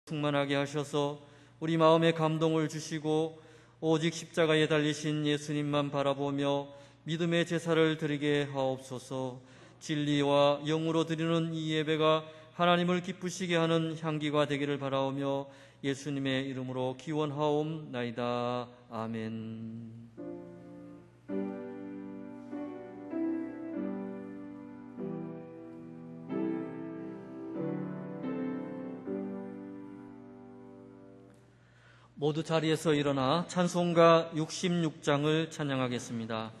충만하게 하셔서 우리 마음에 감동을 주시고 오직 십자가에 달리신 예수님만 바라보며 믿음의 제사를 드리게 하옵소서. 진리와 영으로 드리는 이 예배가 하나님을 기쁘시게 하는 향기가 되기를 바라오며 예수님의 이름으로 기원하옵나이다. 아멘. 모두 자리에서 일어나 찬송가 66장을 찬양하겠습니다.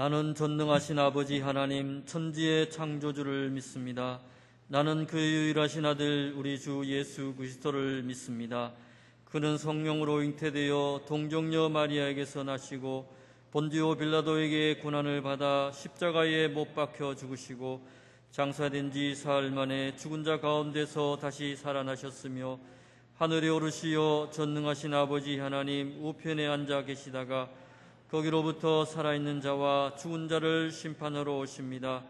나는 전능하신 아버지 하나님 천지의 창조주를 믿습니다. 나는 그의 유일하신 아들 우리 주 예수 그리스도를 믿습니다. 그는 성령으로 잉태되어 동정녀 마리아에게서 나시고 본디오 빌라도에게 고난을 받아 십자가에 못 박혀 죽으시고 장사된 지 사흘 만에 죽은 자 가운데서 다시 살아나셨으며 하늘에 오르시어 전능하신 아버지 하나님 우편에 앉아 계시다가 거기로부터 살아있는 자와 죽은 자를 심판하러 오십니다.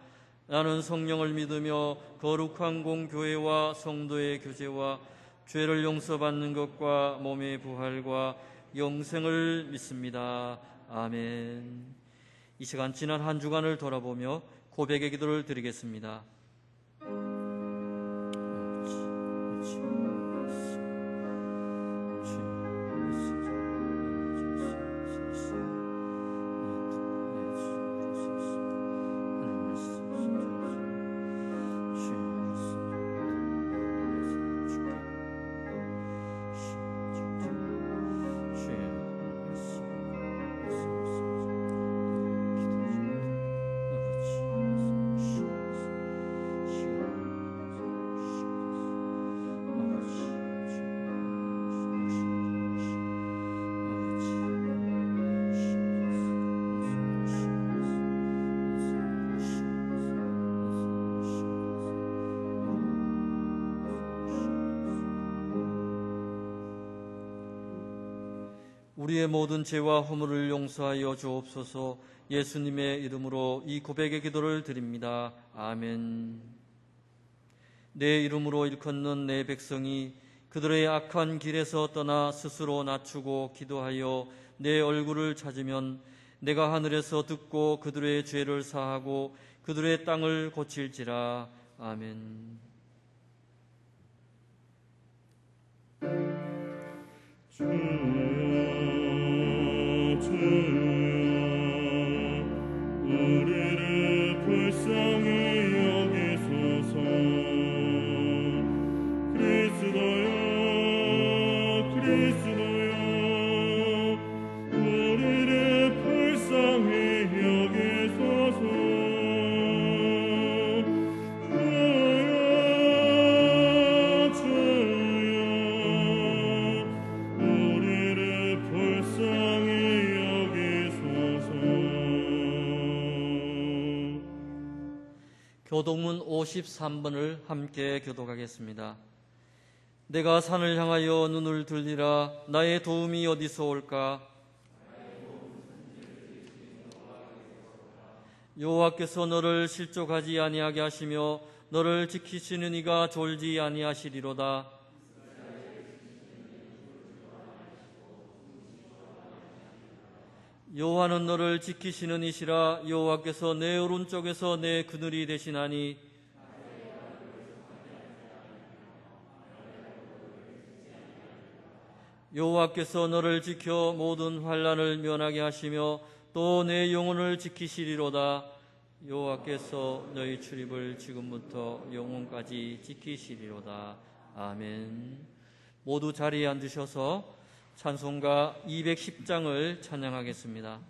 나는 성령을 믿으며 거룩한 공교회와 성도의 교제와 죄를 용서받는 것과 몸의 부활과 영생을 믿습니다. 아멘. 이 시간 지난 한 주간을 돌아보며 고백의 기도를 드리겠습니다. 우리의 모든 죄와 허물을 용서하여 주옵소서. 예수님의 이름으로 이 고백의 기도를 드립니다. 아멘. 내 이름으로 일컫는 내 백성이 그들의 악한 길에서 떠나 스스로 낮추고 기도하여 내 얼굴을 찾으면 내가 하늘에서 듣고 그들의 죄를 사하고 그들의 땅을 고칠지라. 아멘. 우리를 불쌍히 여기소서. 그리스도여 우리를 불쌍히 여기소서. 주여 우리를 불쌍히 여기소서. 교독문 53번을 함께 교독하겠습니다. 내가 산을 향하여 눈을 들리라. 나의 도움이 어디서 올까? 여호와께서 너를 실족하지 아니하게 하시며 너를 지키시는 이가 졸지 아니하시리로다. 여호와는 너를 지키시는 이시라. 여호와께서 내 오른쪽에서 내 그늘이 되시나니 여호와께서 너를 지켜 모든 환난을 면하게 하시며 또 내 영혼을 지키시리로다. 여호와께서 너희 출입을 지금부터 영혼까지 지키시리로다. 아멘. 모두 자리에 앉으셔서 찬송가 210장을 찬양하겠습니다.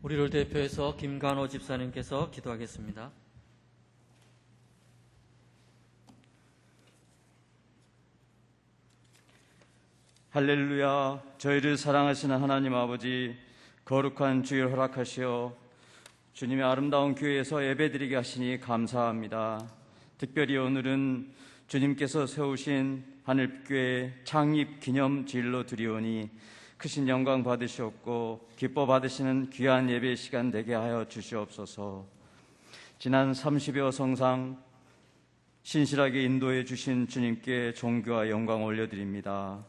우리를 대표해서 김간호 집사님께서 기도하겠습니다. 할렐루야. 저희를 사랑하시는 하나님 아버지, 거룩한 주일 허락하시어 주님의 아름다운 교회에서 예배드리게 하시니 감사합니다. 특별히 오늘은 주님께서 세우신 하늘교회 창립 기념 주일로 드리오니 크신 영광 받으시옵고 기뻐 받으시는 귀한 예배 시간 되게 하여 주시옵소서. 지난 30여 성상 신실하게 인도해 주신 주님께 존귀와 영광 올려드립니다.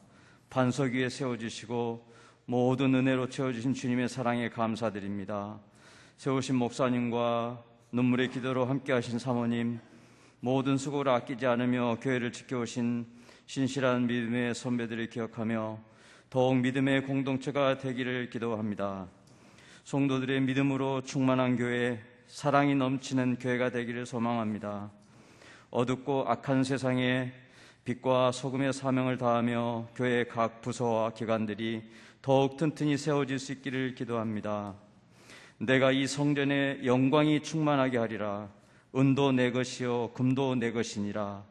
반석 위에 세워주시고 모든 은혜로 채워주신 주님의 사랑에 감사드립니다. 세우신 목사님과 눈물의 기도로 함께하신 사모님, 모든 수고를 아끼지 않으며 교회를 지켜오신 신실한 믿음의 선배들을 기억하며 더욱 믿음의 공동체가 되기를 기도합니다. 성도들의 믿음으로 충만한 교회, 사랑이 넘치는 교회가 되기를 소망합니다. 어둡고 악한 세상에 빛과 소금의 사명을 다하며 교회의 각 부서와 기관들이 더욱 튼튼히 세워질 수 있기를 기도합니다. 내가 이 성전에 영광이 충만하게 하리라. 은도 내 것이요 금도 내 것이니라.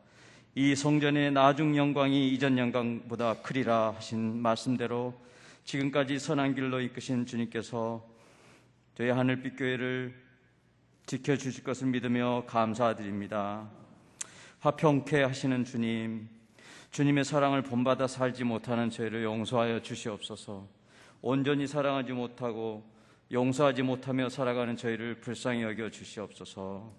이 성전의 나중 영광이 이전 영광보다 크리라 하신 말씀대로 지금까지 선한 길로 이끄신 주님께서 저희 하늘빛 교회를 지켜주실 것을 믿으며 감사드립니다. 화평케 하시는 주님, 주님의 사랑을 본받아 살지 못하는 저희를 용서하여 주시옵소서. 온전히 사랑하지 못하고 용서하지 못하며 살아가는 저희를 불쌍히 여겨 주시옵소서.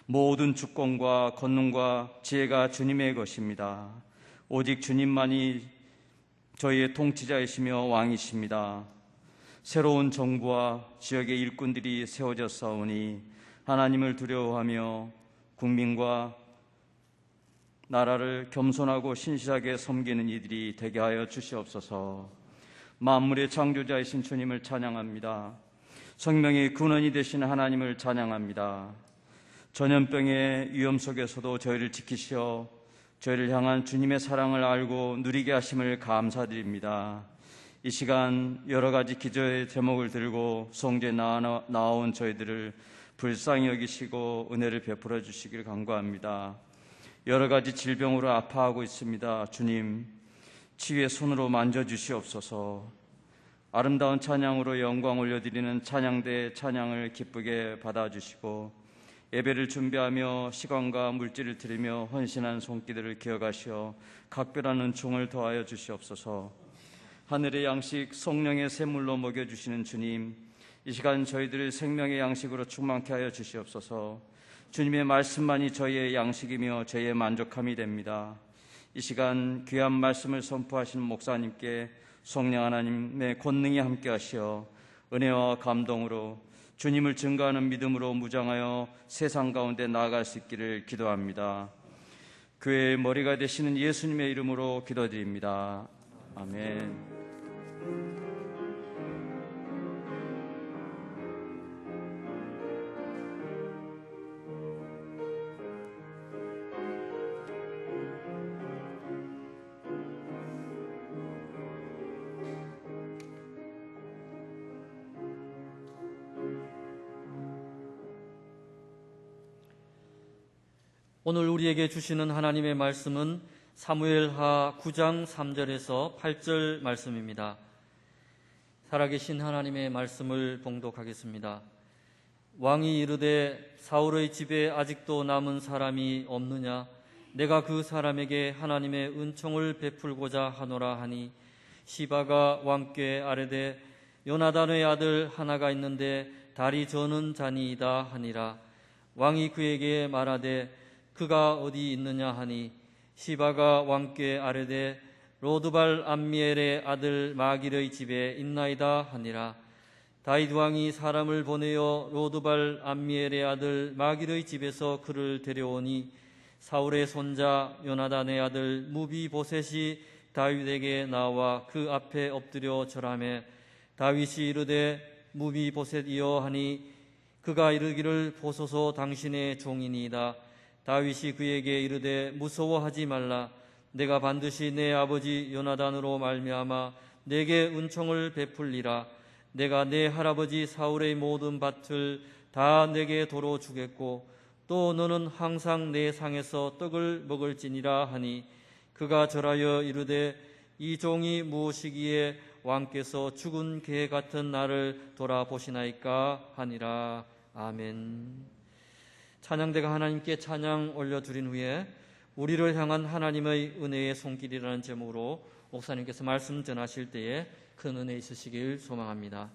모든 주권과 권능과 지혜가 주님의 것입니다. 오직 주님만이 저희의 통치자이시며 왕이십니다. 새로운 정부와 지역의 일꾼들이 세워져 싸우니 하나님을 두려워하며 국민과 나라를 겸손하고 신실하게 섬기는 이들이 되게 하여 주시옵소서. 만물의 창조자이신 주님을 찬양합니다. 생명의 근원이 되신 하나님을 찬양합니다. 전염병의 위험 속에서도 저희를 지키시어 저희를 향한 주님의 사랑을 알고 누리게 하심을 감사드립니다. 이 시간 여러 가지 기도의 제목을 들고 성전에 나온 저희들을 불쌍히 여기시고 은혜를 베풀어 주시길 간구합니다. 여러 가지 질병으로 아파하고 있습니다. 주님, 치유의 손으로 만져주시옵소서. 아름다운 찬양으로 영광 올려드리는 찬양대의 찬양을 기쁘게 받아주시고 예배를 준비하며 시간과 물질을 드리며 헌신한 손길들을 기억하시어 각별한 은총을 더하여 주시옵소서. 하늘의 양식 성령의 샘물로 먹여주시는 주님, 이 시간 저희들을 생명의 양식으로 충만케 하여 주시옵소서. 주님의 말씀만이 저희의 양식이며 저희의 만족함이 됩니다. 이 시간 귀한 말씀을 선포하시는 목사님께 성령 하나님의 권능이 함께 하시어 은혜와 감동으로 주님을 증거하는 믿음으로 무장하여 세상 가운데 나아갈 수 있기를 기도합니다. 교회의 머리가 되시는 예수님의 이름으로 기도드립니다. 아멘. 오늘 우리에게 주시는 하나님의 말씀은 사무엘하 9장 3절에서 8절 말씀입니다. 살아계신 하나님의 말씀을 봉독하겠습니다. 왕이 이르되 사울의 집에 아직도 남은 사람이 없느냐? 내가 그 사람에게 하나님의 은총을 베풀고자 하노라 하니 시바가 왕께 아뢰되 요나단의 아들 하나가 있는데 다리 저는 자니이다 하니라. 왕이 그에게 말하되 그가 어디 있느냐 하니 시바가 왕께 아뢰되 로드발 암미엘의 아들 마길의 집에 있나이다 하니라. 다윗 왕이 사람을 보내어 로드발 암미엘의 아들 마길의 집에서 그를 데려오니 사울의 손자 요나단의 아들 무비보셋이 다윗에게 나와 그 앞에 엎드려 절하매 다윗이 이르되 무비보셋이여 하니 그가 이르기를 보소서 당신의 종이니이다. 다윗이 그에게 이르되 무서워하지 말라. 내가 반드시 내 아버지 요나단으로 말미암아 내게 은총을 베풀리라. 내가 내 할아버지 사울의 모든 밭을 다 내게 도로 주겠고 또 너는 항상 내 상에서 떡을 먹을지니라 하니 그가 절하여 이르되 이 종이 무엇이기에 왕께서 죽은 개 같은 나를 돌아보시나이까 하니라. 아멘. 찬양대가 하나님께 찬양 올려드린 후에 우리를 향한 하나님의 은혜의 손길이라는 제목으로 목사님께서 말씀 전하실 때에 큰 은혜 있으시길 소망합니다.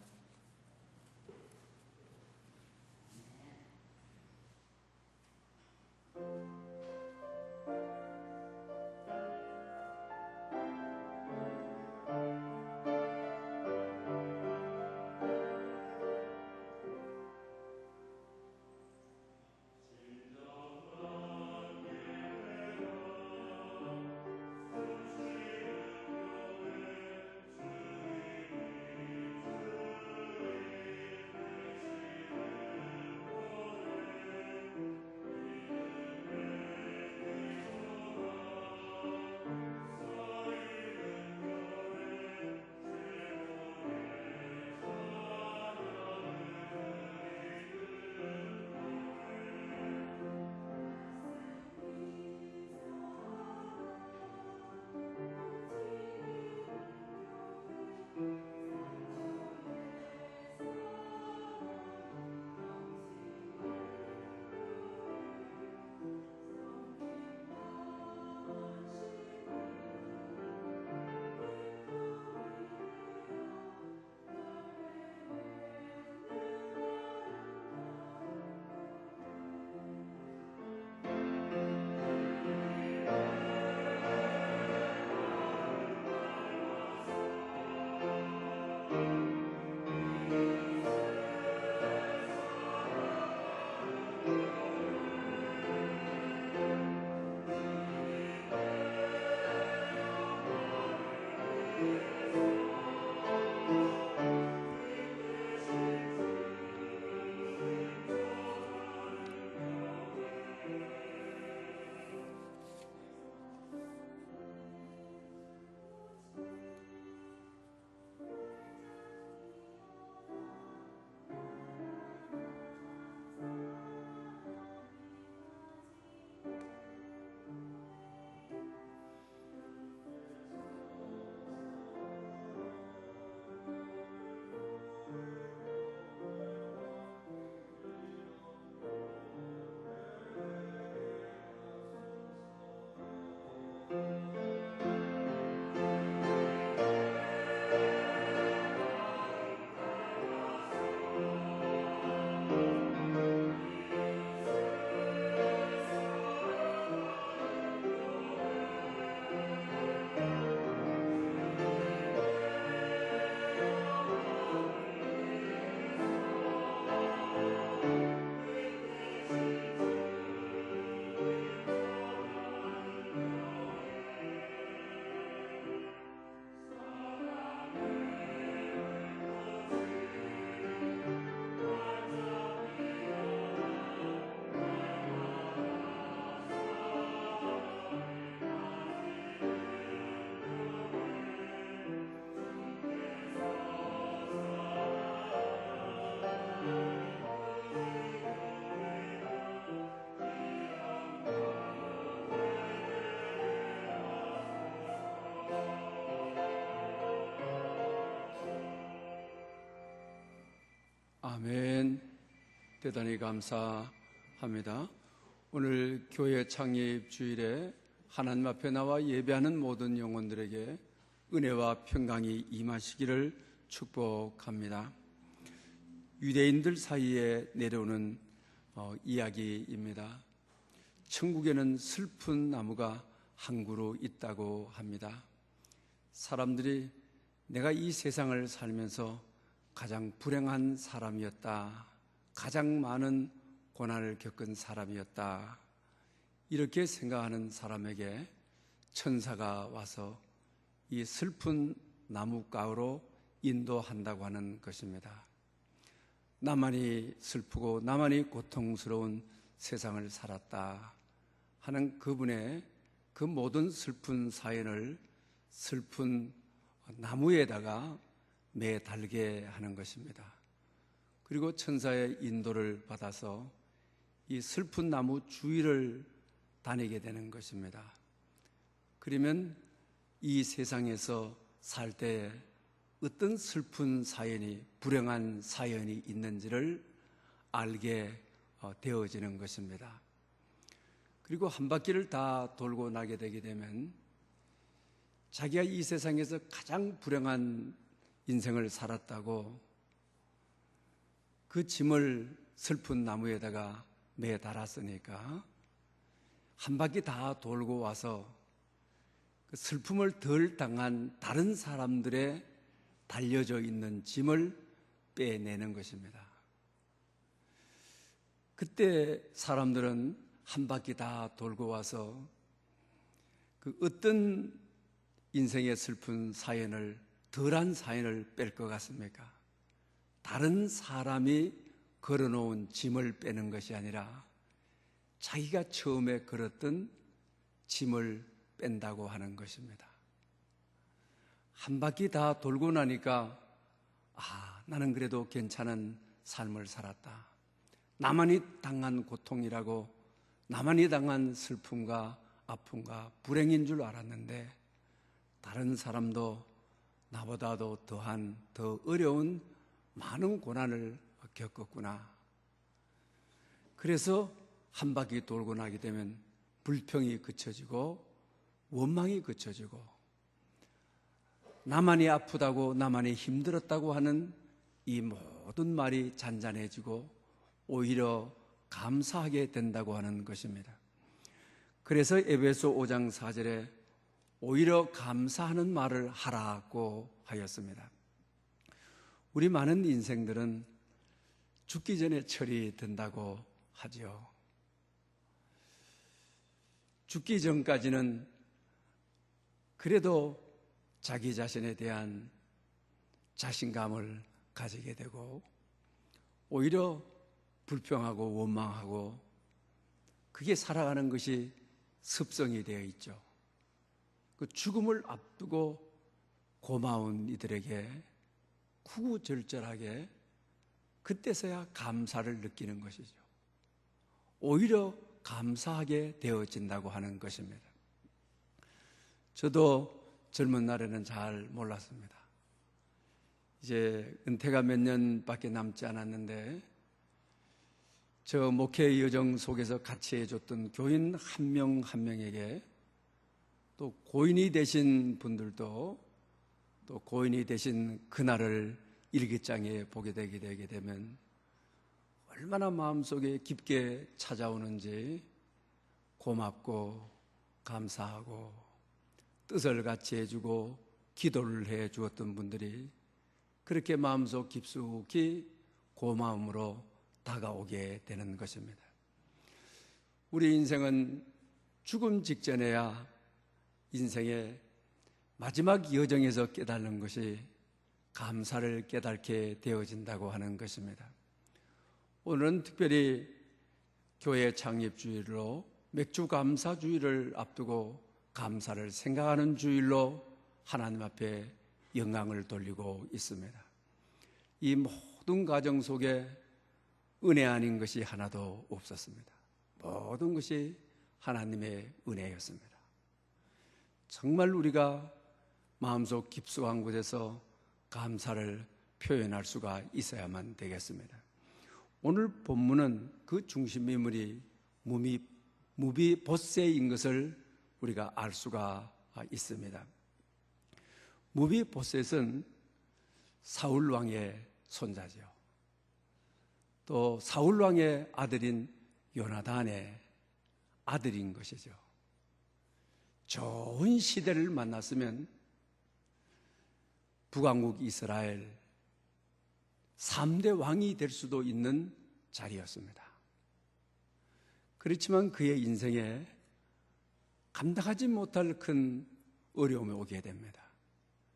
아멘. 대단히 감사합니다. 오늘 교회 창립 주일에 하나님 앞에 나와 예배하는 모든 영혼들에게 은혜와 평강이 임하시기를 축복합니다. 유대인들 사이에 내려오는 이야기입니다. 천국에는 슬픈 나무가 한 그루 있다고 합니다. 사람들이 내가 이 세상을 살면서 가장 불행한 사람이었다, 가장 많은 고난을 겪은 사람이었다, 이렇게 생각하는 사람에게 천사가 와서 이 슬픈 나무가로 인도한다고 하는 것입니다. 나만이 슬프고 나만이 고통스러운 세상을 살았다 하는 그분의 그 모든 슬픈 사연을 슬픈 나무에다가 매달게 하는 것입니다. 그리고 천사의 인도를 받아서 이 슬픈 나무 주위를 다니게 되는 것입니다. 그러면 이 세상에서 살 때 어떤 슬픈 사연이, 불행한 사연이 있는지를 알게 되어지는 것입니다. 그리고 한 바퀴를 다 돌고 나게 되게 되면 자기가 이 세상에서 가장 불행한 인생을 살았다고 그 짐을 슬픈 나무에다가 매달았으니까 한 바퀴 다 돌고 와서 그 슬픔을 덜 당한 다른 사람들의 달려져 있는 짐을 빼내는 것입니다. 그때 사람들은 한 바퀴 다 돌고 와서 그 어떤 인생의 슬픈 사연을, 덜한 사연을 뺄 것 같습니까? 다른 사람이 걸어놓은 짐을 빼는 것이 아니라 자기가 처음에 걸었던 짐을 뺀다고 하는 것입니다. 한 바퀴 다 돌고 나니까 나는 그래도 괜찮은 삶을 살았다. 나만이 당한 고통이라고, 나만이 당한 슬픔과 아픔과 불행인 줄 알았는데 다른 사람도 나보다도 더 어려운 많은 고난을 겪었구나. 그래서 한 바퀴 돌고 나게 되면 불평이 그쳐지고 원망이 그쳐지고 나만이 아프다고, 나만이 힘들었다고 하는 이 모든 말이 잔잔해지고 오히려 감사하게 된다고 하는 것입니다. 그래서 에베소 5장 4절에 오히려 감사하는 말을 하라고 하였습니다. 우리 많은 인생들은 죽기 전에 철이 든다고 하죠. 죽기 전까지는 그래도 자기 자신에 대한 자신감을 가지게 되고 오히려 불평하고 원망하고 그게 살아가는 것이 습성이 되어 있죠. 그 죽음을 앞두고 고마운 이들에게 구구절절하게 그때서야 감사를 느끼는 것이죠. 오히려 감사하게 되어진다고 하는 것입니다. 저도 젊은 날에는 잘 몰랐습니다. 이제 은퇴가 몇 년밖에 남지 않았는데 저 목회 여정 속에서 같이 해줬던 교인 한 명 한 명에게 또 고인이 되신 분들도 또 고인이 되신 그날을 일기장에 보게 되게 되면 얼마나 마음속에 깊게 찾아오는지 고맙고 감사하고 뜻을 같이 해주고 기도를 해 주었던 분들이 그렇게 마음속 깊숙이 고마움으로 다가오게 되는 것입니다. 우리 인생은 죽음 직전에야 인생의 마지막 여정에서 깨닫는 것이 감사를 깨닫게 되어진다고 하는 것입니다. 오늘은 특별히 교회 창립주일로 맥주감사주일을 앞두고 감사를 생각하는 주일로 하나님 앞에 영광을 돌리고 있습니다. 이 모든 과정 속에 은혜 아닌 것이 하나도 없었습니다. 모든 것이 하나님의 은혜였습니다. 정말 우리가 마음속 깊숙한 곳에서 감사를 표현할 수가 있어야만 되겠습니다. 오늘 본문은 그 중심 인물이 무비보셋인 것을 우리가 알 수가 있습니다. 무비보셋은 사울 왕의 손자죠. 또 사울 왕의 아들인 요나단의 아들인 것이죠. 좋은 시대를 만났으면 북왕국 이스라엘 3대 왕이 될 수도 있는 자리였습니다. 그렇지만 그의 인생에 감당하지 못할 큰 어려움이 오게 됩니다.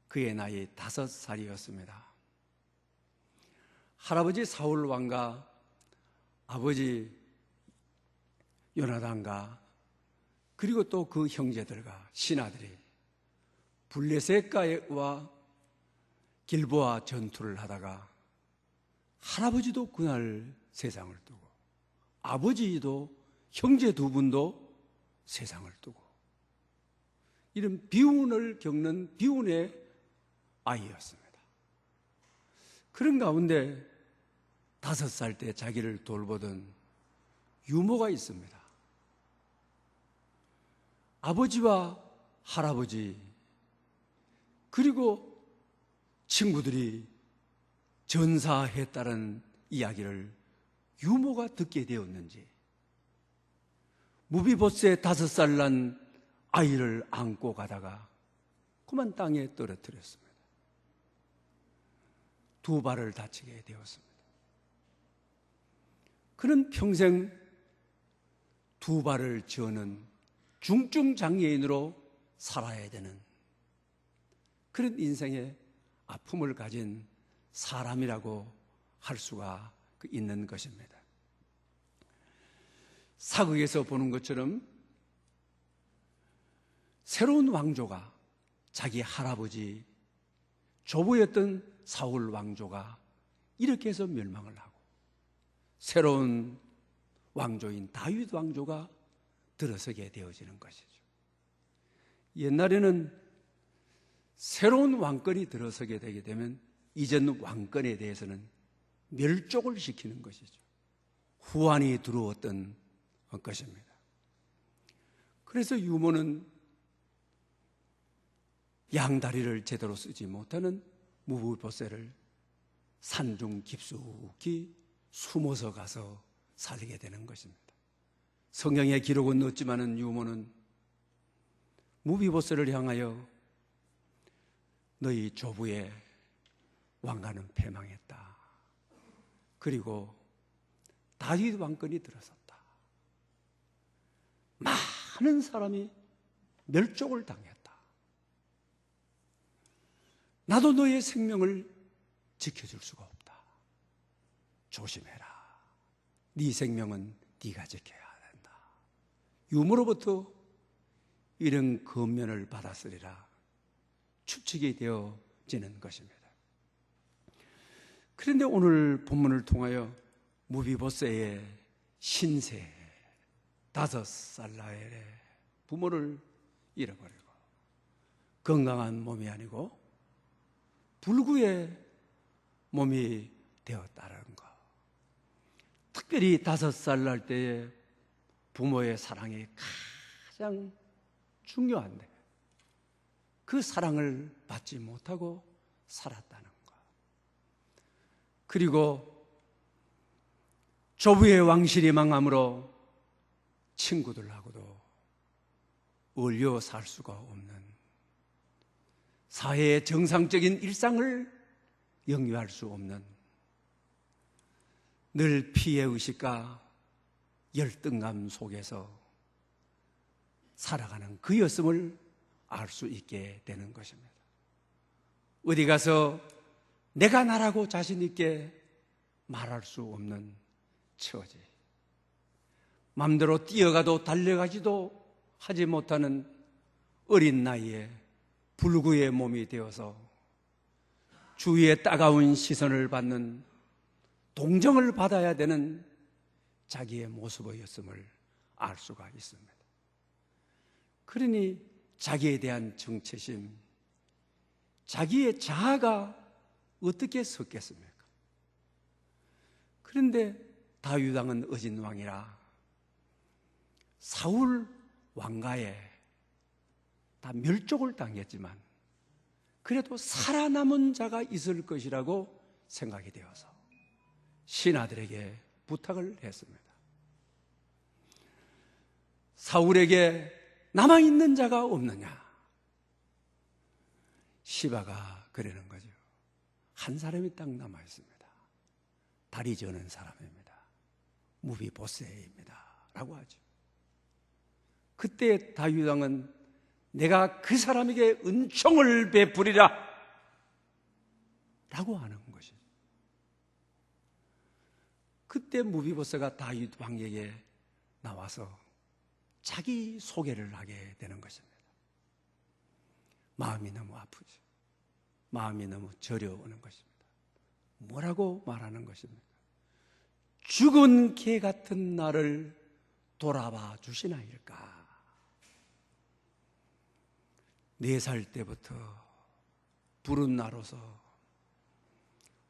그의 나이 5살이었습니다. 할아버지 사울 왕과 아버지 요나단과 그리고 또 그 형제들과 신하들이 블레셋과와 길보아 전투를 하다가 할아버지도 그날 세상을 두고 아버지도 형제 두 분도 세상을 두고 이런 비운을 겪는 비운의 아이였습니다. 그런 가운데 5살 때 자기를 돌보던 유모가 있습니다. 아버지와 할아버지 그리고 친구들이 전사했다는 이야기를 유모가 듣게 되었는지 무비보스의 5살 난 아이를 안고 가다가 그만 땅에 떨어뜨렸습니다. 2발을 다치게 되었습니다. 그는 평생 2발을 저는 중증 장애인으로 살아야 되는 그런 인생의 아픔을 가진 사람이라고 할 수가 있는 것입니다. 사극에서 보는 것처럼 새로운 왕조가 자기 할아버지 조부였던 사울 왕조가 이렇게 해서 멸망을 하고 새로운 왕조인 다윗 왕조가 들어서게 되어지는 것이죠. 옛날에는 새로운 왕권이 들어서게 되게 되면 이전 왕권에 대해서는 멸족을 시키는 것이죠. 후환이 들어왔던 것입니다. 그래서 유모는 양다리를 제대로 쓰지 못하는 무비보셋을 산중 깊숙이 숨어서 가서 살게 되는 것입니다. 성경의 기록은 없지만은 유모는 무비보셋을 향하여 너희 조부의 왕가는 패망했다. 그리고 다윗 왕권이 들어섰다. 많은 사람이 멸족을 당했다. 나도 너의 생명을 지켜줄 수가 없다. 조심해라. 네 생명은 네가 지켜야 된다. 유모로부터 이런 권면을 받았으리라 추측이 되어지는 것입니다. 그런데 오늘 본문을 통하여 무비보셋의 신세 5살 나이에 부모를 잃어버리고 건강한 몸이 아니고 불구의 몸이 되었다는 것. 특별히 5살 날 때에 부모의 사랑이 가장 중요한데 그 사랑을 받지 못하고 살았다는 것. 그리고 조부의 왕실이 망함으로 친구들하고도 어울려 살 수가 없는 사회의 정상적인 일상을 영위할 수 없는 늘 피해의식과 열등감 속에서 살아가는 그였음을 알 수 있게 되는 것입니다. 어디 가서 내가 나라고 자신 있게 말할 수 없는 처지, 마음대로 뛰어가도 달려가지도 하지 못하는 어린 나이에 불구의 몸이 되어서 주위의 따가운 시선을 받는 동정을 받아야 되는 자기의 모습이었음을 알 수가 있습니다. 그러니 자기에 대한 정체심, 자기의 자아가 어떻게 섰겠습니까? 그런데 다윗 왕은 어진 왕이라 사울 왕가에 다 멸족을 당했지만 그래도 살아남은 자가 있을 것이라고 생각이 되어서 신하들에게 부탁을 했습니다. 사울에게 남아있는 자가 없느냐? 시바가 그러는 거죠. 한 사람이 딱 남아있습니다. 다리 저는 사람입니다. 무비보셋입니다. 라고 하죠. 그때 다윗 왕은 내가 그 사람에게 은총을 베푸리라 라고 하는 것이죠. 그때 무비보셋가 다윗 왕에게 나와서 자기 소개를 하게 되는 것입니다. 마음이 너무 아프죠. 마음이 너무 저려오는 것입니다. 뭐라고 말하는 것입니까? 죽은 개 같은 나를 돌아봐 주시나이까? 4살 때부터 부른 나로서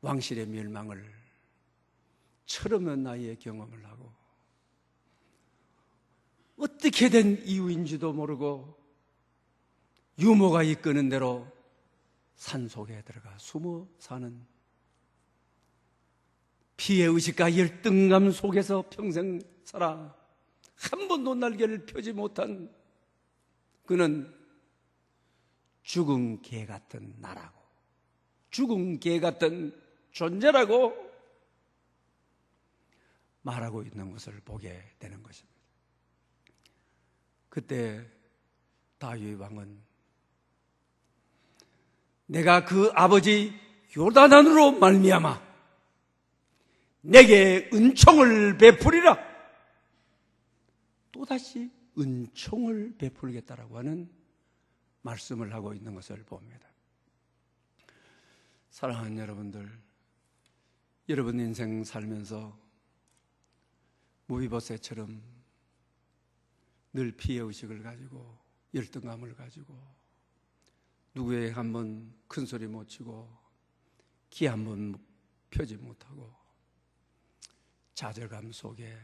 왕실의 멸망을 철없는 나이에 경험을 하고 어떻게 된 이유인지도 모르고 유모가 이끄는 대로 산속에 들어가 숨어 사는 피해의식과 열등감 속에서 평생 살아 한 번도 날개를 펴지 못한 그는 죽은 개 같은 나라고, 죽은 개 같은 존재라고 말하고 있는 것을 보게 되는 것입니다. 그때 다윗 왕은 내가 그 아버지 요나단으로 말미암아 내게 은총을 베풀이라, 또다시 은총을 베풀겠다라고 하는 말씀을 하고 있는 것을 봅니다. 사랑하는 여러분들, 여러분 인생 살면서 무비보셋처럼 늘 피해의식을 가지고 열등감을 가지고 누구에게 한번 큰소리 못 치고 기 한번 펴지 못하고 좌절감 속에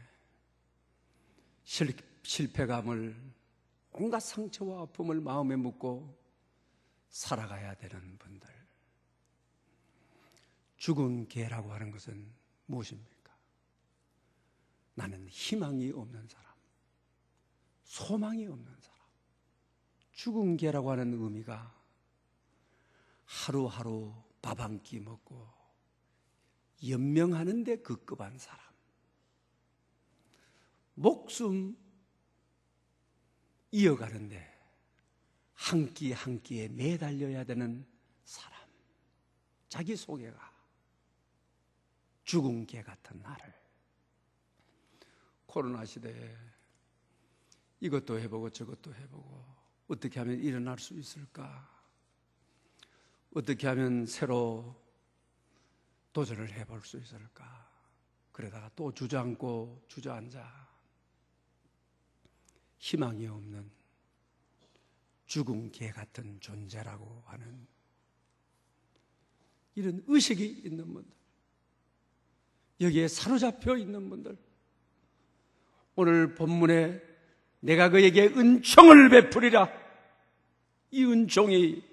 실패감을 온갖 상처와 아픔을 마음에 묻고 살아가야 되는 분들, 죽은 개라고 하는 것은 무엇입니까? 나는 희망이 없는 사람, 소망이 없는 사람. 죽은 개라고 하는 의미가 하루하루 밥 한 끼 먹고 연명하는 데 급급한 사람, 목숨 이어가는데 한 끼 한 끼에 매달려야 되는 사람, 자기 소개가 죽은 개 같은 나를. 코로나 시대에 이것도 해보고 저것도 해보고 어떻게 하면 일어날 수 있을까? 어떻게 하면 새로 도전을 해볼 수 있을까? 그러다가 또 주저앉고 주저앉아 희망이 없는 죽은 개 같은 존재라고 하는 이런 의식이 있는 분들, 여기에 사로잡혀 있는 분들, 오늘 본문에 내가 그에게 은총을 베풀이라, 이 은총이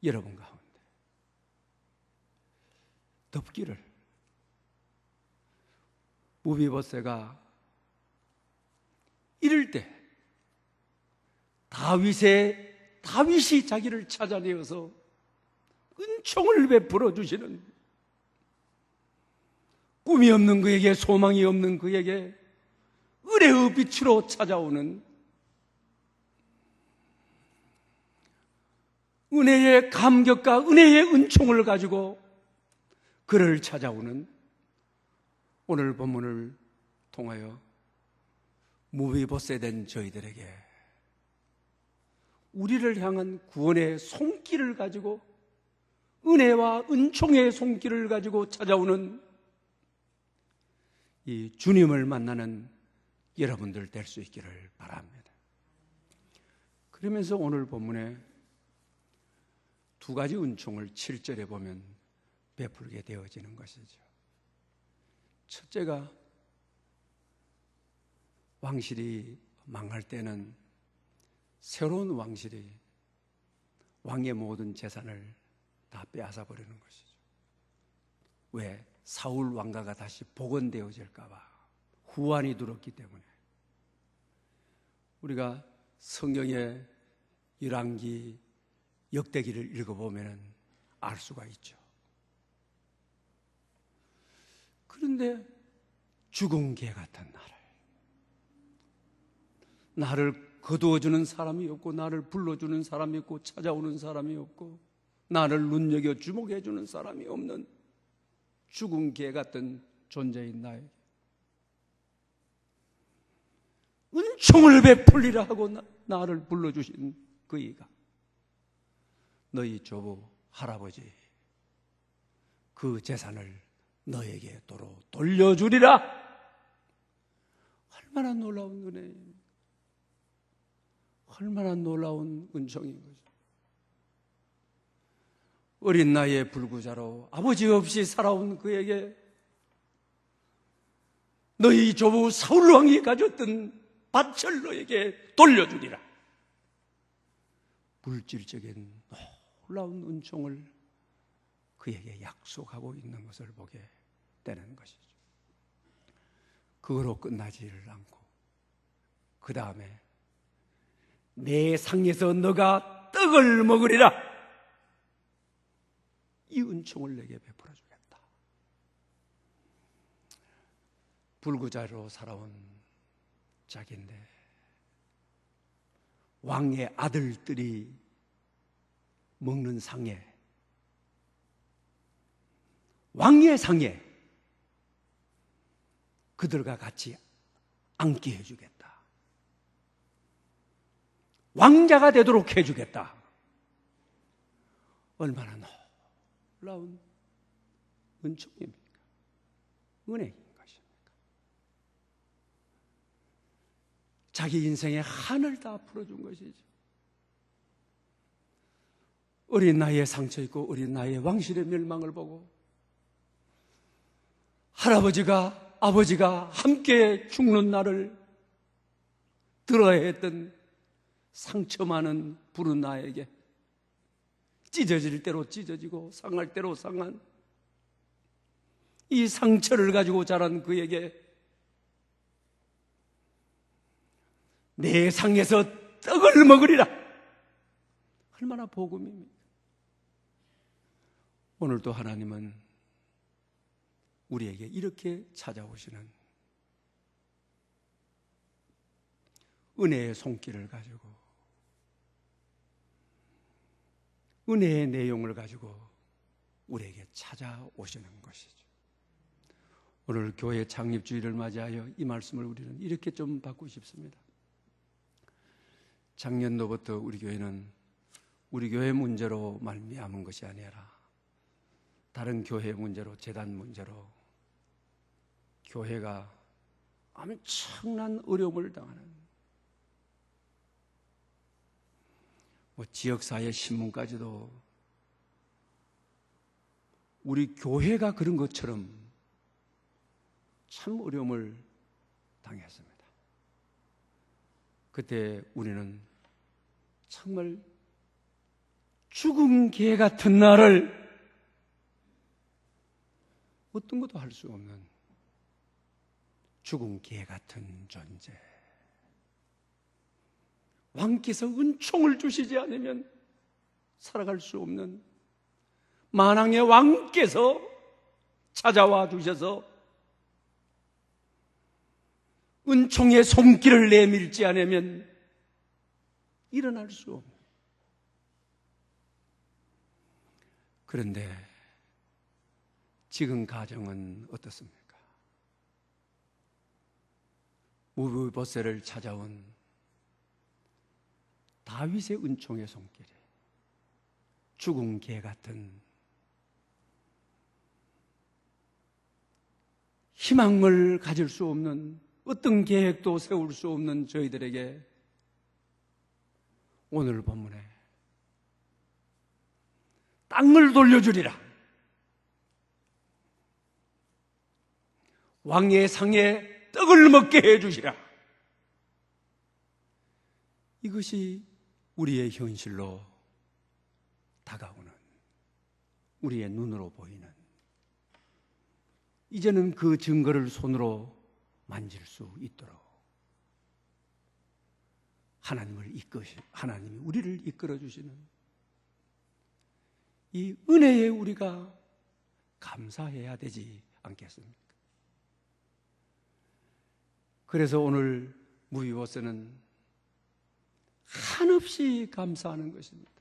여러분 가운데 덮기를, 무비보셋가 이럴 때 다윗이 자기를 찾아내어서 은총을 베풀어 주시는, 꿈이 없는 그에게, 소망이 없는 그에게 은혜의 빛으로 찾아오는, 은혜의 감격과 은혜의 은총을 가지고 그를 찾아오는, 오늘 본문을 통하여 무비보셋된 저희들에게 우리를 향한 구원의 손길을 가지고, 은혜와 은총의 손길을 가지고 찾아오는 이 주님을 만나는 여러분들 될 수 있기를 바랍니다. 그러면서 오늘 본문에 두 가지 은총을 7절에 보면 베풀게 되어지는 것이죠. 첫째가 왕실이 망할 때는 새로운 왕실이 왕의 모든 재산을 다 빼앗아 버리는 것이죠. 왜? 사울 왕가가 다시 복원되어질까 봐, 후환이 들었기 때문에. 우리가 성경의 열왕기, 역대기를 읽어보면 알 수가 있죠. 그런데 죽은 개 같은 나를 거두어주는 사람이 없고, 나를 불러주는 사람이 없고, 찾아오는 사람이 없고, 나를 눈여겨 주목해주는 사람이 없는 죽은 개 같은 존재인 나에게 은총을 베풀리라 하고 나를 불러주신 그이가 너희 조부 할아버지 그 재산을 너에게 도로 돌려주리라. 얼마나 놀라운 은혜입니까? 얼마나 놀라운 은총인 거죠. 어린 나이에 불구자로 아버지 없이 살아온 그에게 너희 조부 사울왕이 가졌던 밭을 너에게 돌려주리라. 물질적인 놀라운 은총을 그에게 약속하고 있는 것을 보게 되는 것이죠. 그거로 끝나지를 않고 그 다음에 내 상에서 너가 떡을 먹으리라. 이 은총을 내게 베풀어 주겠다. 불구자로 살아온 자기인데 왕의 아들들이 먹는 상에, 왕의 상에 그들과 같이 앉게 해주겠다. 왕자가 되도록 해주겠다. 얼마나 놀라운 은총입니까? 은혜인 것입니까? 자기 인생의 한을 다 풀어준 것이죠. 어린 나이에 상처 있고 어린 나이에 왕실의 멸망을 보고 할아버지가 아버지가 함께 죽는 날을 들어야 했던 상처 많은 부른 나에게 찢어질 대로 찢어지고 상할 대로 상한 이 상처를 가지고 자란 그에게 내 상에서 떡을 먹으리라. 얼마나 복음입니까? 오늘도 하나님은 우리에게 이렇게 찾아오시는 은혜의 손길을 가지고 은혜의 내용을 가지고 우리에게 찾아오시는 것이죠. 오늘 교회 창립주일을 맞이하여 이 말씀을 우리는 이렇게 좀 받고 싶습니다. 작년도부터 우리 교회는 우리 교회 문제로 말미암은 것이 아니라 다른 교회 문제로, 재단 문제로 교회가 엄청난 어려움을 당하는 지역사회 신문까지도 우리 교회가 그런 것처럼 참 어려움을 당했습니다. 그때 우리는 정말 죽은 개 같은 나를 어떤 것도 할 수 없는 죽은 개 같은 존재, 왕께서 은총을 주시지 않으면 살아갈 수 없는 만왕의 왕께서 찾아와 주셔서 은총의 손길을 내밀지 않으면 일어날 수 없는. 그런데 지금 가정은 어떻습니까? 무비보셋을 찾아온 다윗의 은총의 손길에 죽은 개 같은 희망을 가질 수 없는, 어떤 계획도 세울 수 없는 저희들에게 오늘 본문에 땅을 돌려주리라, 왕의 상에 떡을 먹게 해주시라, 이것이 우리의 현실로 다가오는, 우리의 눈으로 보이는, 이제는 그 증거를 손으로 만질 수 있도록 하나님이 우리를 이끌어 주시는 이 은혜에 우리가 감사해야 되지 않겠습니까? 그래서 오늘 무비보셋은 한없이 감사하는 것입니다.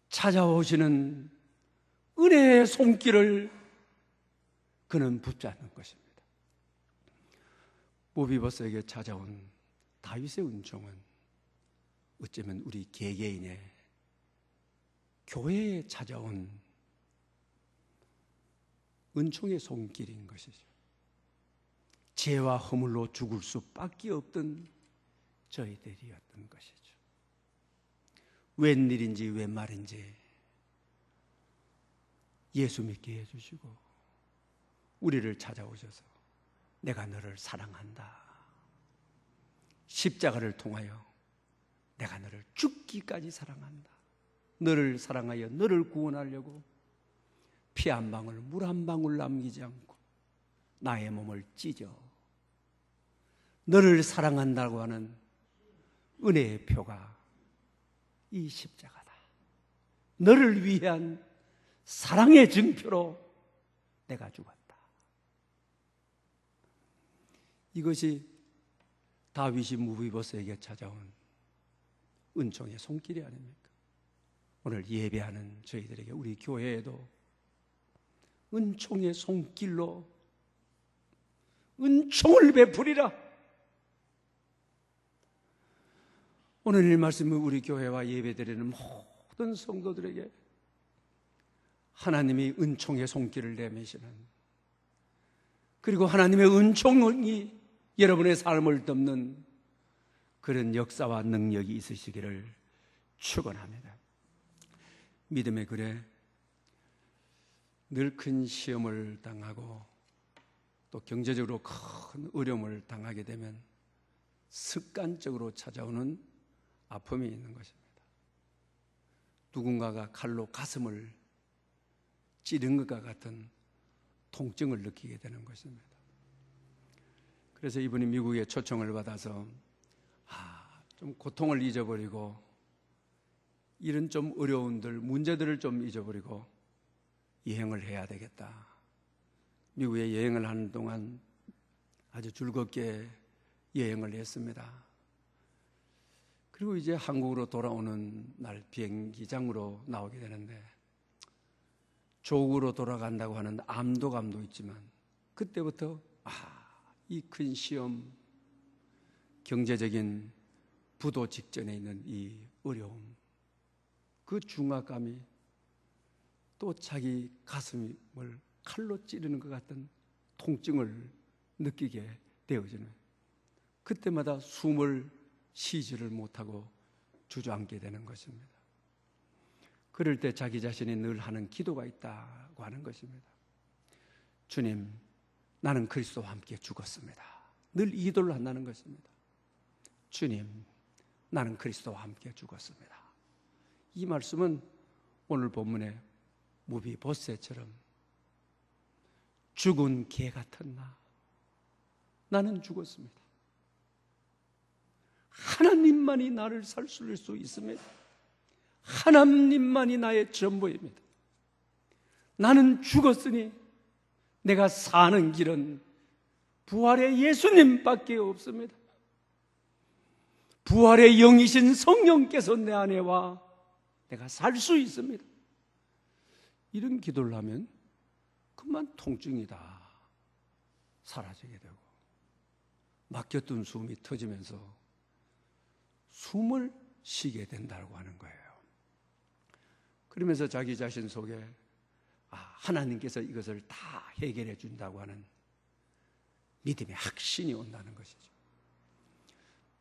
찾아오시는 은혜의 손길을 그는 붙잡는 것입니다. 무비보셋에게 찾아온 다윗의 은총은 어쩌면 우리 개개인의 교회에 찾아온 은총의 손길인 것이죠. 죄와 허물로 죽을 수밖에 없던 저희들이었던 것이죠. 웬일인지 웬 말인지 예수 믿게 해주시고 우리를 찾아오셔서 내가 너를 사랑한다. 십자가를 통하여 내가 너를 죽기까지 사랑한다. 너를 사랑하여 너를 구원하려고 피 한 방울, 물 한 방울 남기지 않고 나의 몸을 찢어 너를 사랑한다고 하는 은혜의 표가 이 십자가다. 너를 위한 사랑의 증표로 내가 죽었다. 이것이 다윗이 무비보스에게 찾아온 은총의 손길이 아닙니까? 오늘 예배하는 저희들에게, 우리 교회에도 은총의 손길로 은총을 베풀이라. 오늘 이 말씀은 우리 교회와 예배드리는 모든 성도들에게 하나님이 은총의 손길을 내미시는, 그리고 하나님의 은총이 여러분의 삶을 덮는 그런 역사와 능력이 있으시기를 축원합니다. 믿음의 글에 늘 큰 시험을 당하고 또 경제적으로 큰 어려움을 당하게 되면 습관적으로 찾아오는 아픔이 있는 것입니다. 누군가가 칼로 가슴을 찌른 것과 같은 통증을 느끼게 되는 것입니다. 그래서 이분이 미국에 초청을 받아서 좀 고통을 잊어버리고 이런 좀 어려움들, 문제들을 좀 잊어버리고 여행을 해야 되겠다. 미국에 여행을 하는 동안 아주 즐겁게 여행을 했습니다. 그리고 이제 한국으로 돌아오는 날 비행기장으로 나오게 되는데 조국으로 돌아간다고 하는 암도감도 있지만 그때부터 이 큰 시험, 경제적인 부도 직전에 있는 이 어려움, 그 중압감이 또 자기 가슴을 칼로 찌르는 것 같은 통증을 느끼게 되어지는, 그때마다 숨을 쉬지를 못하고 주저앉게 되는 것입니다. 그럴 때 자기 자신이 늘 하는 기도가 있다고 하는 것입니다. 주님, 나는 그리스도와 함께 죽었습니다. 늘 이 기도를 한다는 것입니다. 주님, 나는 그리스도와 함께 죽었습니다. 이 말씀은 오늘 본문의 무비보셋처럼 죽은 개 같은 나는 죽었습니다. 하나님만이 나를 살릴 수 있습니다. 하나님만이 나의 전부입니다. 나는 죽었으니 내가 사는 길은 부활의 예수님밖에 없습니다. 부활의 영이신 성령께서 내 안에 와 내가 살 수 있습니다. 이런 기도를 하면 그만 통증이 다 사라지게 되고 막혔던 숨이 터지면서 숨을 쉬게 된다고 하는 거예요. 그러면서 자기 자신 속에 하나님께서 이것을 다 해결해 준다고 하는 믿음의 확신이 온다는 것이죠.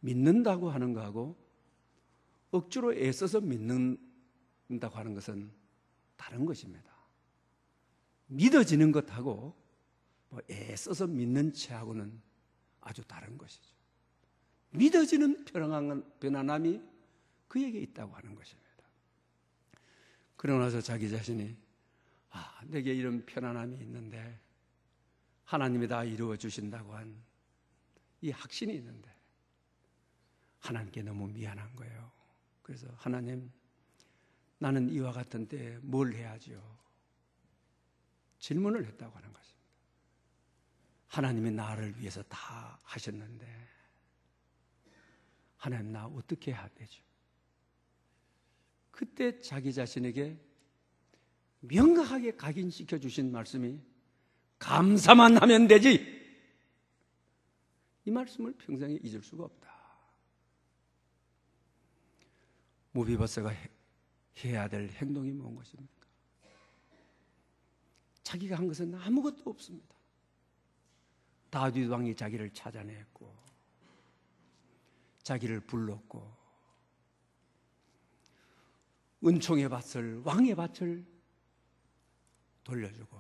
믿는다고 하는 것하고 억지로 애써서 믿는다고 하는 것은 다른 것입니다. 믿어지는 것하고 애써서 믿는 체하고는 아주 다른 것이죠. 믿어지는 편안함이 그에게 있다고 하는 것입니다. 그러고 나서 자기 자신이 내게 이런 편안함이 있는데 하나님이 다 이루어 주신다고 한 이 확신이 있는데 하나님께 너무 미안한 거예요. 그래서 하나님, 나는 이와 같은 때에 뭘 해야지요? 질문을 했다고 하는 것입니다. 하나님이 나를 위해서 다 하셨는데 하나님, 나 어떻게 해야 되죠? 그때 자기 자신에게 명확하게 각인시켜 주신 말씀이 감사만 하면 되지. 이 말씀을 평생에 잊을 수가 없다. 무비보스가 해야 될 행동이 뭔 것입니까? 자기가 한 것은 아무것도 없습니다. 다윗 왕이 자기를 찾아냈고 자기를 불렀고 은총의 밭을, 왕의 밭을 돌려주고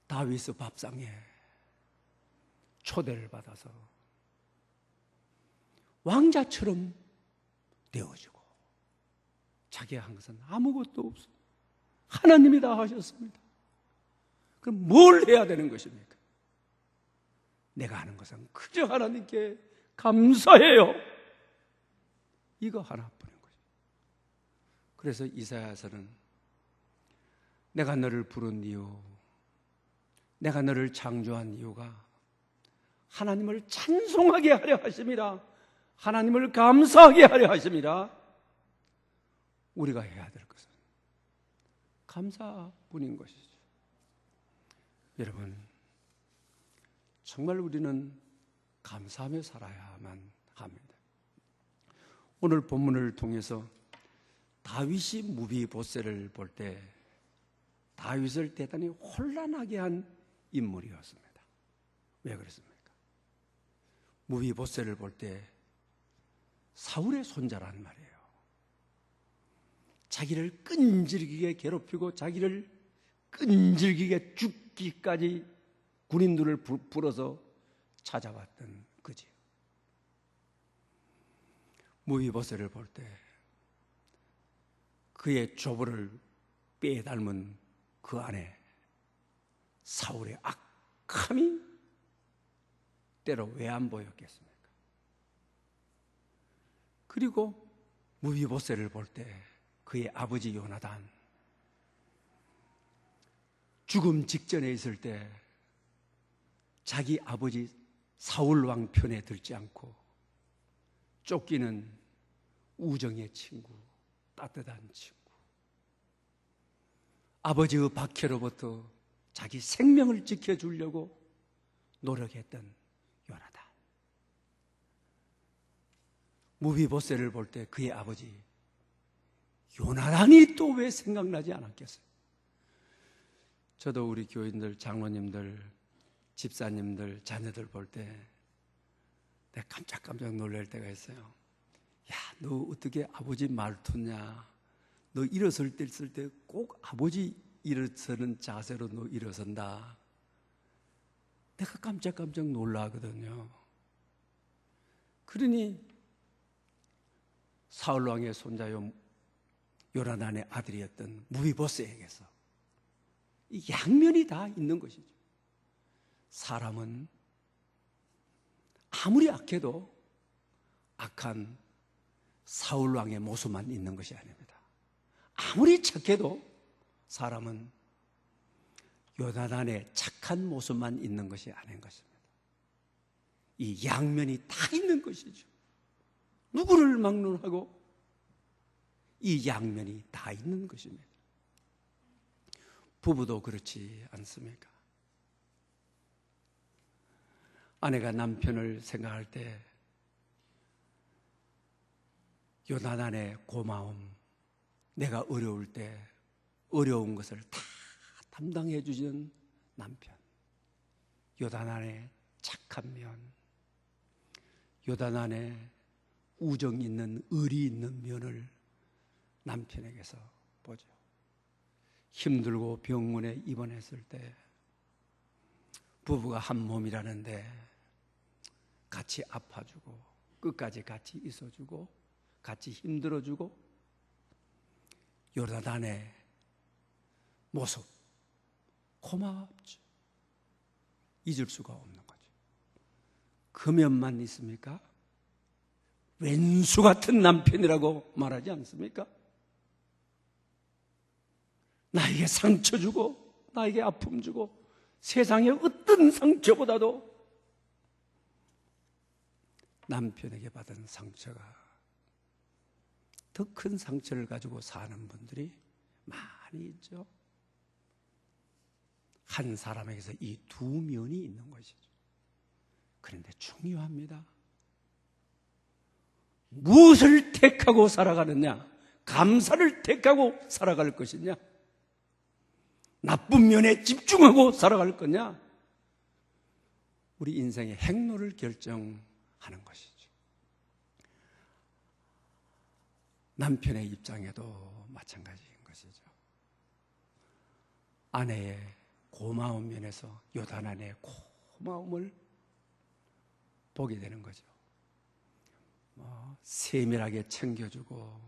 다윗의 밥상에 초대를 받아서 왕자처럼 되어주고 자기가 한 것은 아무것도 없어. 하나님이 다 하셨습니다. 그럼 뭘 해야 되는 것입니까? 내가 하는 것은 그저 하나님께 감사해요. 이거 하나뿐인 거죠. 그래서 이사야서는 내가 너를 부른 이유, 내가 너를 창조한 이유가 하나님을 찬송하게 하려 하심이라, 하나님을 감사하게 하려 하심이라. 우리가 해야 될 것은 감사뿐인 것이죠. 여러분, 정말 우리는 감사하며 살아야만 합니다. 오늘 본문을 통해서 다윗이 무비보셋을 볼 때 다윗을 대단히 혼란하게 한 인물이었습니다. 왜 그렇습니까? 무비보셋을 볼 때 사울의 손자란 말이에요. 자기를 끈질기게 괴롭히고 자기를 끈질기게 죽기까지 군인들을 불어서 찾아왔던 그지. 무비보셋을 볼 때 그의 조부를 빼닮은 그 안에 사울의 악함이 때로 왜 안 보였겠습니까? 그리고 무비보셋을 볼 때 그의 아버지 요나단, 죽음 직전에 있을 때 자기 아버지 사울 왕 편에 들지 않고 쫓기는 우정의 친구, 따뜻한 친구, 아버지의 박해로부터 자기 생명을 지켜주려고 노력했던 요나단. 무비보셋을 볼 때 그의 아버지 요나단이 또 왜 생각나지 않았겠어요? 저도 우리 교인들, 장로님들, 집사님들, 자녀들 볼 때 내가 깜짝깜짝 놀랄 때가 있어요. 야, 너 어떻게 아버지 말투냐? 너 일어설 때 있을 때 꼭 아버지 일어서는 자세로 너 일어선다. 내가 깜짝깜짝 놀라거든요. 그러니 사울 왕의 손자요 요나단의 아들이었던 무비보셋에게서 이 양면이 다 있는 것이죠. 사람은 아무리 악해도 악한 사울 왕의 모습만 있는 것이 아닙니다. 아무리 착해도 사람은 요나단의 착한 모습만 있는 것이 아닌 것입니다. 이 양면이 다 있는 것이죠. 누구를 막론하고 이 양면이 다 있는 것입니다. 부부도 그렇지 않습니까? 아내가 남편을 생각할 때 요나단의 고마움, 내가 어려울 때 어려운 것을 다 담당해 주시는 남편, 요나단의 착한 면, 요나단의 우정 있는, 의리 있는 면을 남편에게서 보죠. 힘들고 병원에 입원했을 때 부부가 한 몸이라는데 같이 아파주고 끝까지 같이 있어주고 같이 힘들어주고, 요나단의 모습 고맙죠. 잊을 수가 없는 거죠. 그 면만 있습니까? 왼수 같은 남편이라고 말하지 않습니까? 나에게 상처 주고 나에게 아픔 주고 세상의 어떤 상처보다도 남편에게 받은 상처가 더 큰 상처를 가지고 사는 분들이 많이 있죠. 한 사람에게서 이 두 면이 있는 것이죠. 그런데 중요합니다. 무엇을 택하고 살아가느냐? 감사를 택하고 살아갈 것이냐? 나쁜 면에 집중하고 살아갈 거냐? 우리 인생의 행로를 결정하는 것이죠. 남편의 입장에도 마찬가지인 것이죠. 아내의 고마운 면에서 요단 아내의 고마움을 보게 되는 거죠. 세밀하게 챙겨주고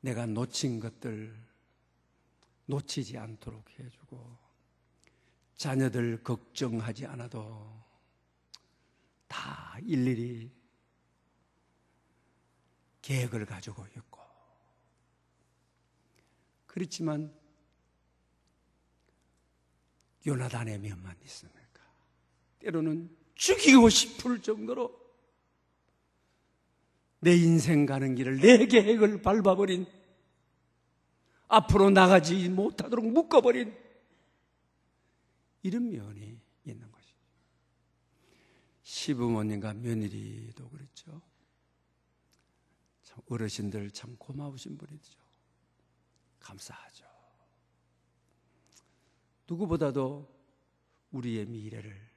내가 놓친 것들 놓치지 않도록 해주고 자녀들 걱정하지 않아도 다 일일이 계획을 가지고 있고, 그렇지만 요나단의 면만 있습니까? 때로는 죽이고 싶을 정도로 내 인생 가는 길을, 내 계획을 밟아버린, 앞으로 나가지 못하도록 묶어버린 이런 면이 있는 것이죠. 시부모님과 며느리도 그렇죠. 참 어르신들 참 고마우신 분이죠. 감사하죠. 누구보다도 우리의 미래를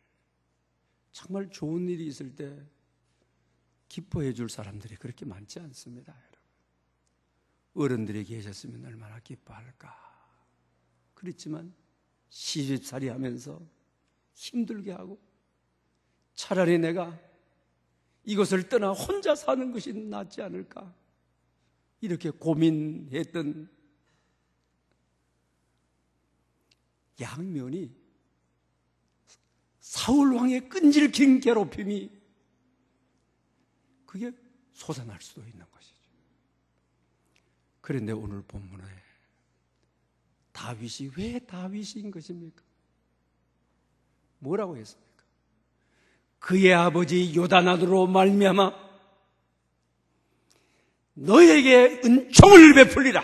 정말 좋은 일이 있을 때 기뻐해 줄 사람들이 그렇게 많지 않습니다, 여러분. 어른들이 계셨으면 얼마나 기뻐할까. 그렇지만 시집살이 하면서 힘들게 하고 차라리 내가 이것을 떠나 혼자 사는 것이 낫지 않을까, 이렇게 고민했던 양면이 사울왕의 끈질긴 괴롭힘이 그게 솟아날 수도 있는 것이죠. 그런데 오늘 본문에 다윗이 왜 다윗인 것입니까? 뭐라고 했습니까? 그의 아버지 요나단으로 말미암아 너에게 은총을 베풀리라.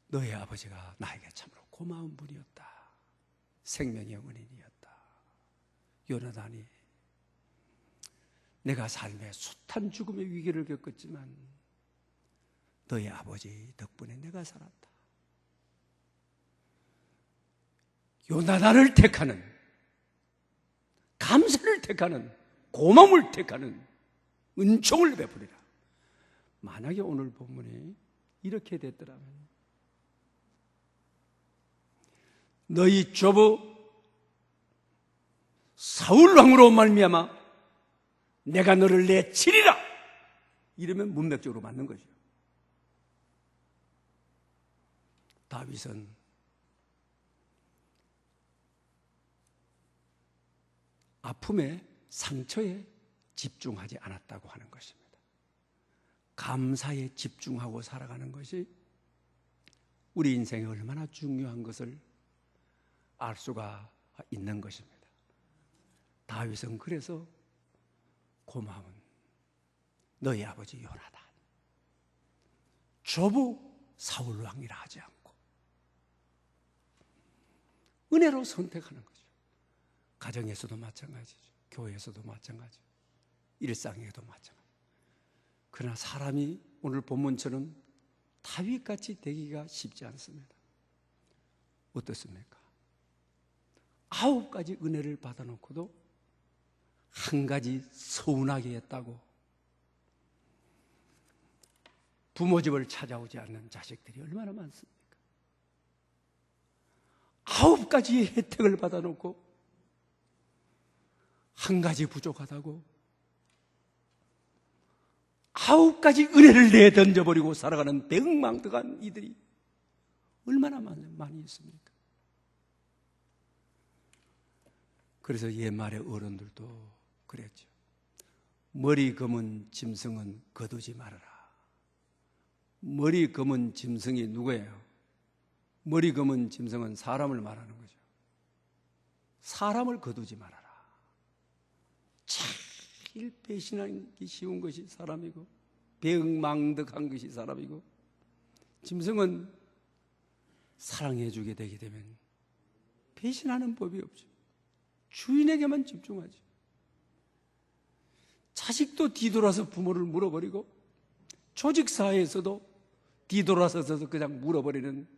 너의 아버지가 나에게 참으로 고마운 분이었다. 생명의 은인이었다. 요나단이 내가 삶에 숱한 죽음의 위기를 겪었지만 너의 아버지 덕분에 내가 살았다. 요나단을 택하는, 감사를 택하는, 고마움을 택하는 은총을 베풀이라. 만약에 오늘 본문이 이렇게 됐더라면 너희 조부 사울왕으로 말미암아 내가 너를 내치리라, 이러면 문맥적으로 맞는 거죠. 다윗은 아픔에, 상처에 집중하지 않았다고 하는 것입니다. 감사에 집중하고 살아가는 것이 우리 인생에 얼마나 중요한 것을 알 수가 있는 것입니다. 다윗은 그래서 고마운 너희 아버지 요나단, 조부 사울왕이라 하지 않고 은혜로 선택하는 거죠. 가정에서도 마찬가지죠. 교회에서도 마찬가지죠. 일상에도 마찬가지죠. 그러나 사람이 오늘 본문처럼 다윗같이 되기가 쉽지 않습니다. 어떻습니까? 9가지 은혜를 받아놓고도 한 가지 서운하게 했다고 부모 집을 찾아오지 않는 자식들이 얼마나 많습니까? 9가지의 혜택을 받아놓고 한 가지 부족하다고 9가지 은혜를 내던져버리고 살아가는 배은망덕한 이들이 얼마나 많이 있습니까? 그래서 옛말의 어른들도 그랬죠. 머리 검은 짐승은 거두지 말아라. 머리 검은 짐승이 누구예요? 머리 검은 짐승은 사람을 말하는 거죠. 사람을 거두지 말아라. 제일 배신하기 쉬운 것이 사람이고, 배응망덕한 것이 사람이고, 짐승은 사랑해주게 되게 되면 배신하는 법이 없죠. 주인에게만 집중하죠. 자식도 뒤돌아서 부모를 물어버리고, 조직사회에서도 뒤돌아서서 그냥 물어버리는,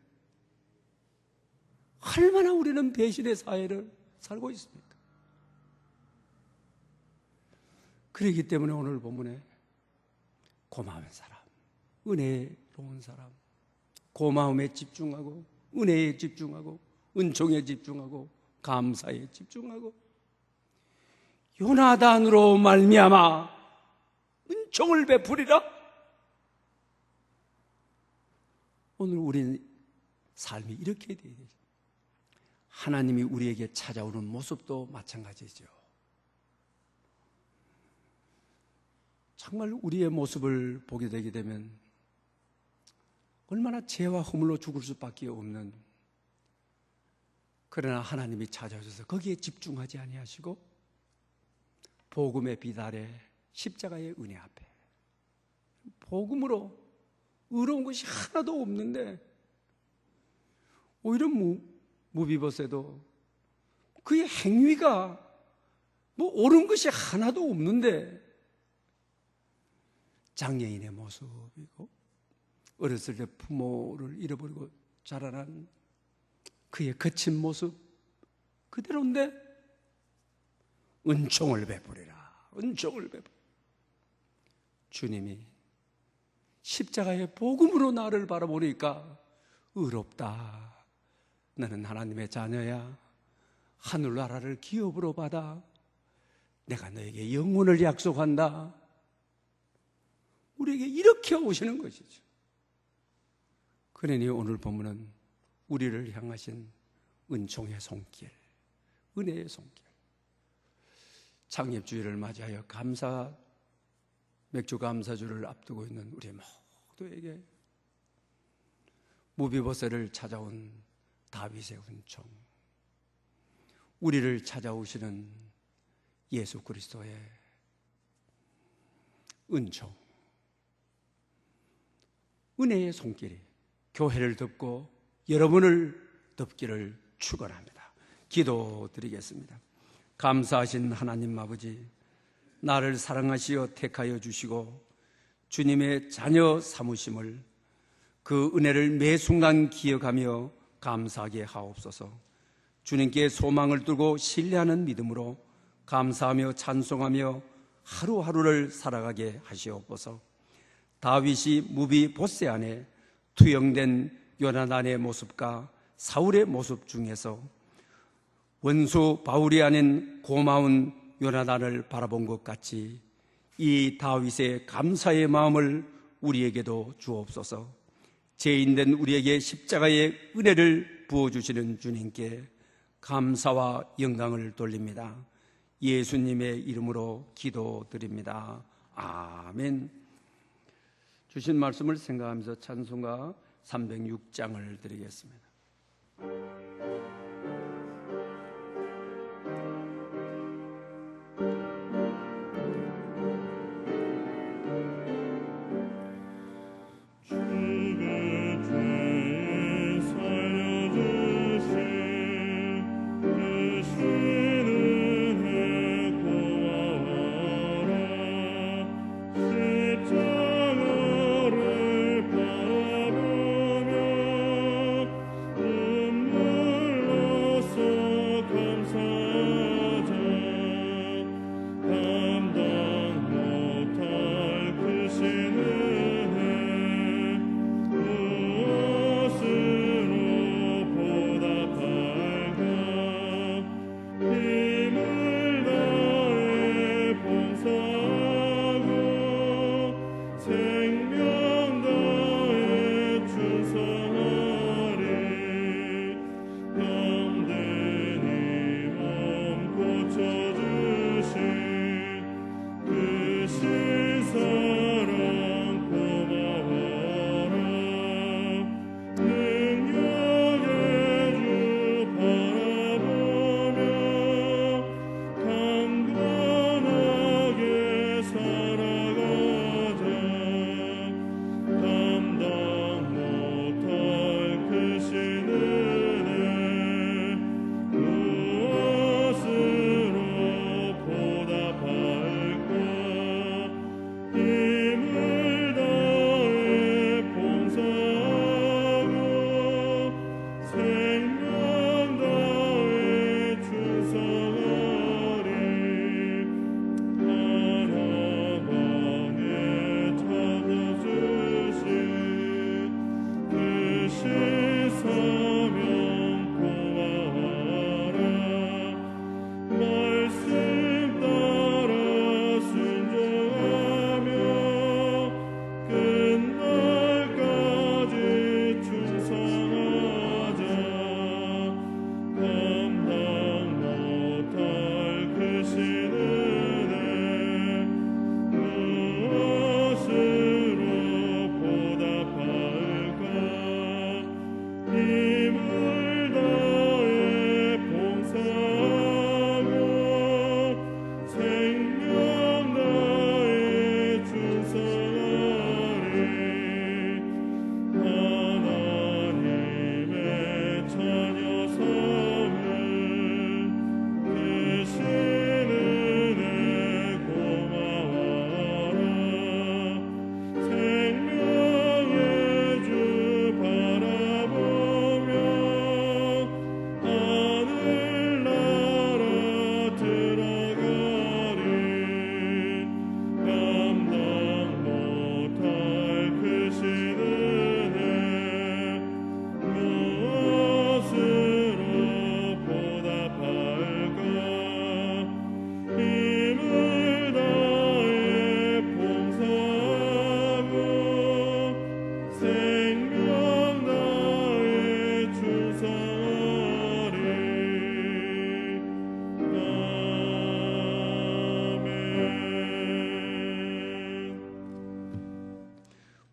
얼마나 우리는 배신의 사회를 살고 있습니까? 그렇기 때문에 오늘 본문에 고마운 사람, 은혜로운 사람, 고마움에 집중하고 은혜에 집중하고 은총에 집중하고 감사에 집중하고 요나단으로 말미암아 은총을 베풀이라. 오늘 우리 삶이 이렇게 돼야 되죠. 하나님이 우리에게 찾아오는 모습도 마찬가지죠. 정말 우리의 모습을 보게 되게 되면 얼마나 죄와 허물로 죽을 수밖에 없는, 그러나 하나님이 찾아오셔서 거기에 집중하지 아니하시고 복음의 빛 아래 십자가의 은혜 앞에 복음으로 의로운 것이 하나도 없는데, 오히려 무비보셋도 그의 행위가 뭐 옳은 것이 하나도 없는데 장애인의 모습이고 어렸을 때 부모를 잃어버리고 자라난 그의 거친 모습 그대로인데 은총을 베풀이라. 은총을 베풀. 주님이 십자가의 복음으로 나를 바라보니까 의롭다. 너는 하나님의 자녀야. 하늘나라를 기업으로 받아. 내가 너에게 영혼을 약속한다. 우리에게 이렇게 오시는 것이죠. 그러니 오늘 본문은 우리를 향하신 은총의 손길, 은혜의 손길. 창립주의를 맞이하여 맥주 감사주를 앞두고 있는 우리 모두에게 무비보셋을 찾아온 다윗의 은총, 우리를 찾아오시는 예수 그리스도의 은총, 은혜의 손길이 교회를 덮고 여러분을 덮기를 축원합니다. 기도드리겠습니다. 감사하신 하나님 아버지, 나를 사랑하시어 택하여 주시고 주님의 자녀 삼으심을, 그 은혜를 매 순간 기억하며 감사하게 하옵소서. 주님께 소망을 두고 신뢰하는 믿음으로 감사하며 찬송하며 하루하루를 살아가게 하시옵소서. 다윗이 무비보셋 안에 투영된 요나단의 모습과 사울의 모습 중에서 원수 바울이 아닌 고마운 요나단을 바라본 것 같이 이 다윗의 감사의 마음을 우리에게도 주옵소서. 죄인된 우리에게 십자가의 은혜를 부어주시는 주님께 감사와 영광을 돌립니다. 예수님의 이름으로 기도드립니다. 아멘. 주신 말씀을 생각하면서 찬송가 306장을 드리겠습니다. 십자가를 바라보며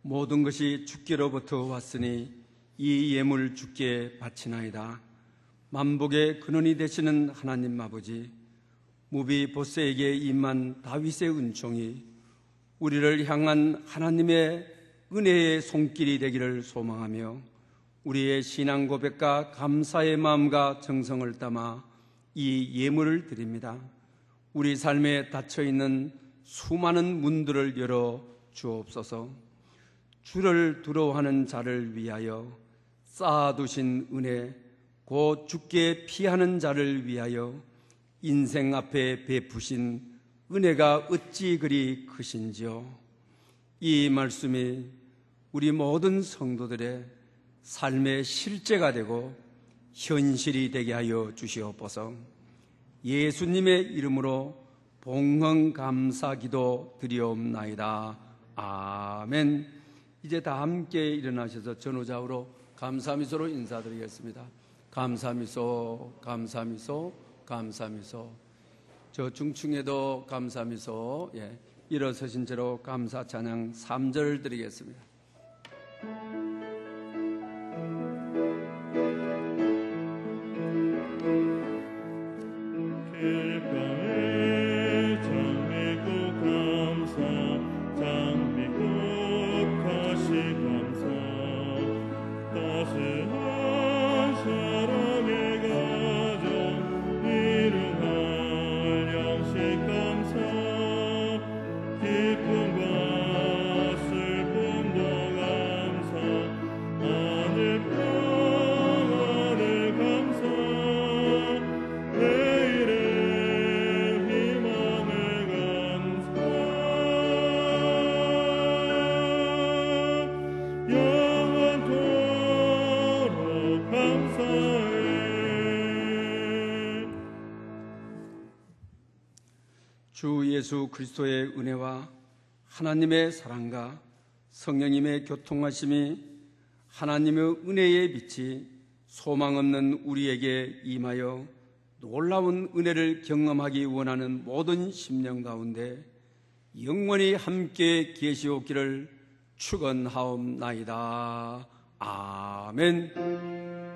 모든 것이 주께로부터 왔으니 이 예물 주께 바치나이다. 만복의 근원이 되시는 하나님 아버지, 무비 보세에게 임한 다윗의 은총이 우리를 향한 하나님의 은혜의 손길이 되기를 소망하며 우리의 신앙 고백과 감사의 마음과 정성을 담아 이 예물을 드립니다. 우리 삶에 닫혀있는 수많은 문들을 열어 주옵소서. 주를 두려워하는 자를 위하여 쌓아두신 은혜, 곧 주께 피하는 자를 위하여 인생 앞에 베푸신 은혜가 어찌 그리 크신지요. 이 말씀이 우리 모든 성도들의 삶의 실제가 되고 현실이 되게 하여 주시옵소서. 예수님의 이름으로 봉헌 감사 기도 드리옵나이다. 아멘. 이제 다 함께 일어나셔서 전후좌우로 감사미소로 인사드리겠습니다. 감사미소, 감사미소, 감사미소. 저 중층에도 감사미소. 일어서신 채로 감사 찬양 3절 드리겠습니다. 길가에 장미꽃 감사, 장미꽃 다시 감사, 따스한 사랑의 가정 일용할 양식 감사, 기쁨과 슬픔도 감사, 하늘 평안을 감사, 내일의 희망을 감사, 영원토록 감사해. 주 예수 그리스도의 은혜와 하나님의 사랑과 성령님의 교통하심이 하나님의 은혜의 빛이 소망 없는 우리에게 임하여 놀라운 은혜를 경험하기 원하는 모든 심령 가운데 영원히 함께 계시옵기를 축원하옵나이다. 아멘.